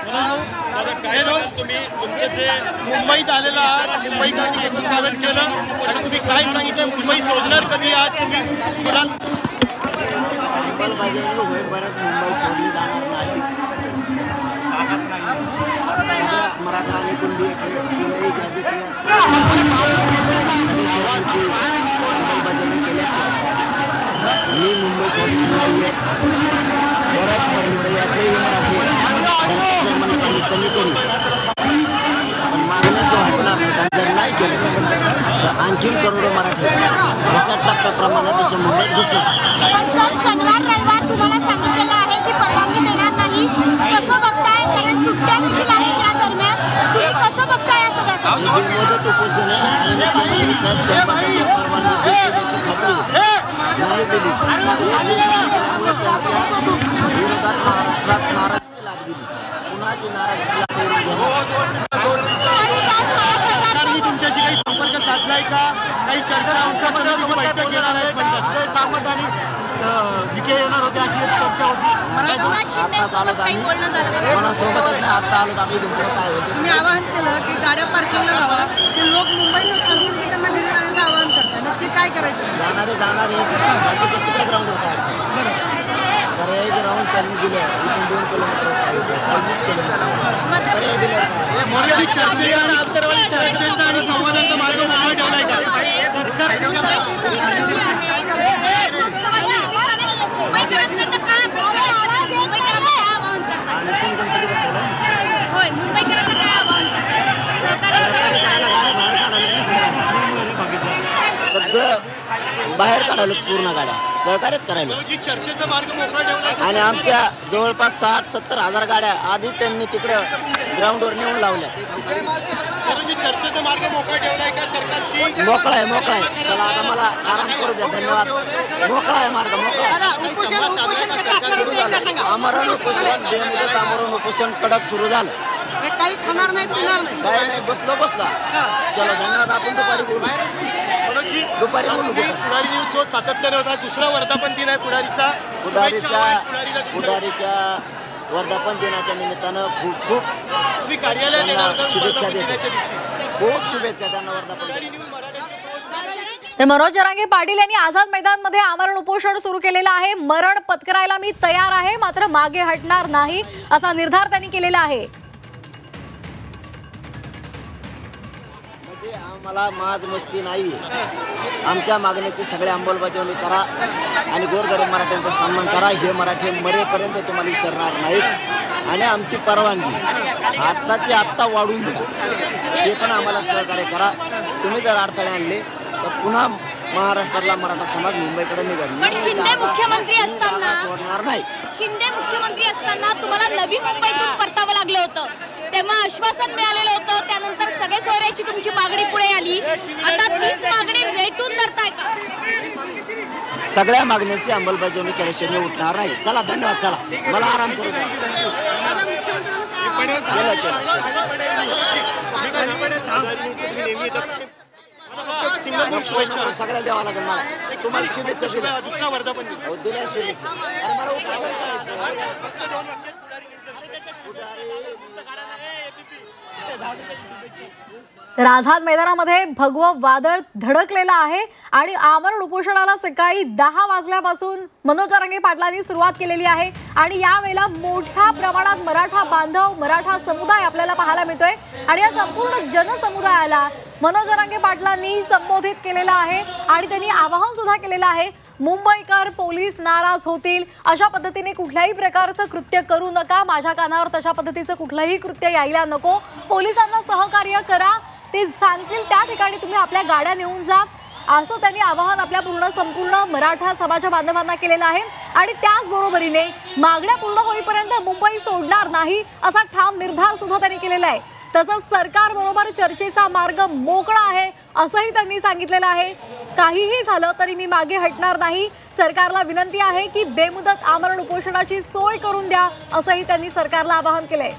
काय सांगाल तुम्ही तुमचं जे मुंबईत आलेला आहात, मुंबईकरांनी कसं स्वागत केलं आणि तुम्ही काय सांगितलं मुंबई सोडणार कधी आज तुम्ही मुंबई सोडली जाणार नाही. मराठा आणि कुणबी तीनही अंमलबजावणी केल्याशिवाय मी मुंबई सोडली नाही. गरज पडली तर यातलेही मराठी संख्या आम्ही कमी करू, पण मागण्याशिवाय हटणार नाही. जर नाही केलं तर आणखीन करोडो मराठी याच्या टप्प्याप्रमाणे तसे मुंबईत घुसणार. पण सर शनिवार रविवार तुम्हाला सांगितलेलं आहे की परवानगी देणार नाही, कसं बघताय? कारण सुट्ट्या देखील आहेत या दरम्यान, तुम्ही कसं बघताय या सगळ्याचं? मुदत उपोषण आहे आणि मुख्यमंत्री साहेब 100% परवानगी देण्याची खात्री नाही दिली. त्यांच्या विरोधात महाराष्ट्रात नाराजी लाट दिली. पुन्हा ती नाराजी तुमच्याशी काही संपर्क साधलाय का? काही चर्चा बैठक घेणार आहे? सामंत आणि विखे येणार होते अशी एक चर्चा होती. कोणासोबतच नाही. आता आलो आम्ही तुमचं काय होतं. मी आवाहन केलं की गाड्या पार्किंगला लावा, की लोक मुंबईला करतील की त्यांना घरी जाण्याचं आवाहन करतात. नक्की काय करायचं? जाणारे बाकीचे तिकडे ग्राउंडवर काय तर एक ग्राउंड त्यांनी दिलं इथून 2 किलोमीटर 20 किलोमीटर पर्याय दिलं. मोदी चर्चेचा आणि आंतरवाली चर्चेचा आणि संवादाचा मार्ग मोकळा ठेवलाय का? सगळं बाहेर काढायला पूर्ण गाड्या सहकार्यच करायला चर्चेचा मार्ग मोकळा ठेवला आणि आमच्या जवळपास 60-70 हजार गाड्या आधीच त्यांनी तिकडं ग्राउंडवर नेऊन लावल्या. चर्चेचा मार्ग मोकळा ठेवलाय का सरकारशी? मोकळा आहे. चला आता मला आराम करू द्या. धन्यवाद. मोकळा आहे मार्ग, मोकळा. आमरण उपोषण बेमुदत आमरण उपोषण कडक सुरू झालं. काही खाणार नाही, पिणार नाही, काय नाही. बसला. चला धन्यवाद. आपण दुपारी बोलू. पुढारी न्यूज जो सातत्याने होता, दुसरा वर्धापन दिन आहे पुढारीच्या वर्धापन दिनाच्या निमित्तानं खूप तुम्ही कार्यालयात शुभेच्छा देतो. खूप शुभेच्छा त्यांना वर्धापन दिन. तर मनोज जरांगे पाटील यांनी आझाद मैदानमध्ये आमरण उपोषण सुरू केलेलं आहे. मरण पत्करायला मी तयार आहे, मात्र मागे हटणार नाही असा निर्धार त्यांनी केलेला आहे. आम्हाला माज मस्ती नाही. आमच्या मागण्याची सगळ्या अंमलबजावणी करा आणि गोरगरीब मराठ्यांचा सन्मान करा. हे मराठी मरेपर्यंत तुम्हाला विसरणार नाहीत आणि आमची परवानगी आत्ताची आत्ता वाढून द्या. हे पण आम्हाला सहकार्य करा. तुम्ही जर अडथळे आणले तर पुन्हा महाराष्ट्रातला मराठा समाज मुंबईकडे निघाल. शिंदे मुख्यमंत्री असताना सोडणार नाही. शिंदे मुख्यमंत्री असताना तुम्हाला नवी मुंबईतून परतावं लागलं होतं, तेव्हा आश्वासन मिळालेलं होतं. त्यानंतर सगळे सोयऱ्याची तुमची मागणी पुढे आली. आता तीच मागणी रेटून धरताय का? सगळ्या मागण्यांची अंमलबजावणी केल्याशिवाय उठणार नाही. चला धन्यवाद. चला मला आराम करू द्या. सगळ्या द्यावा लागेल मला. तुम्हाला शुभेच्छा दिल्या. दुसरा वर्धापन दिन दिल्या शुभेच्छा. मला उपोषण करायचं. तर आझाद मैदानामध्ये भगवं वादळ धडकलेलं आहे आणि आमरण उपोषणाला सकाळी 10 वाजल्यापासून मनोज जरांगे पाटलांनी सुरुवात केलेली आहे आणि यावेळेला मोठ्या प्रमाणात मराठा बांधव, मराठा समुदाय आपल्याला पाहायला मिळतोय आणि या संपूर्ण जनसमुदायाला मनोज जरांगे पाटलांनी संबोधित केलेलं आहे आणि त्यांनी आवाहन सुद्धा केलेलं आहे. मुंबईकर पोलीस नाराज होतील अशा पद्धतीने कुठल्याही प्रकारचं कृत्य करू नका. माझ्या कानावर तशा पद्धतीचं कुठलंही कृत्य यायला नको. पोलिसांना सहकार्य करा. ते सांगतील त्या ठिकाणी तुम्ही आपल्या गाड्या नेऊन जा असं त्यांनी आवाहन आपल्या संपूर्ण मराठा समाजा बांधवांना केलेलं आहे आणि त्याचबरोबरीने मागण्या पूर्ण होईपर्यंत मुंबई सोडणार नाही असा ठाम निर्धार सुद्धा त्यांनी केलेला आहे. तसंच सरकारबरोबर चर्चेचा मार्ग मोकळा आहे असंही त्यांनी सांगितलेलं आहे. काहीही झालं तरी मी मागे हटणार नाही. सरकारला विनंती आहे की बेमुदत आमरण उपोषणाची सोय करून द्या असंही त्यांनी सरकारला आवाहन केलंय.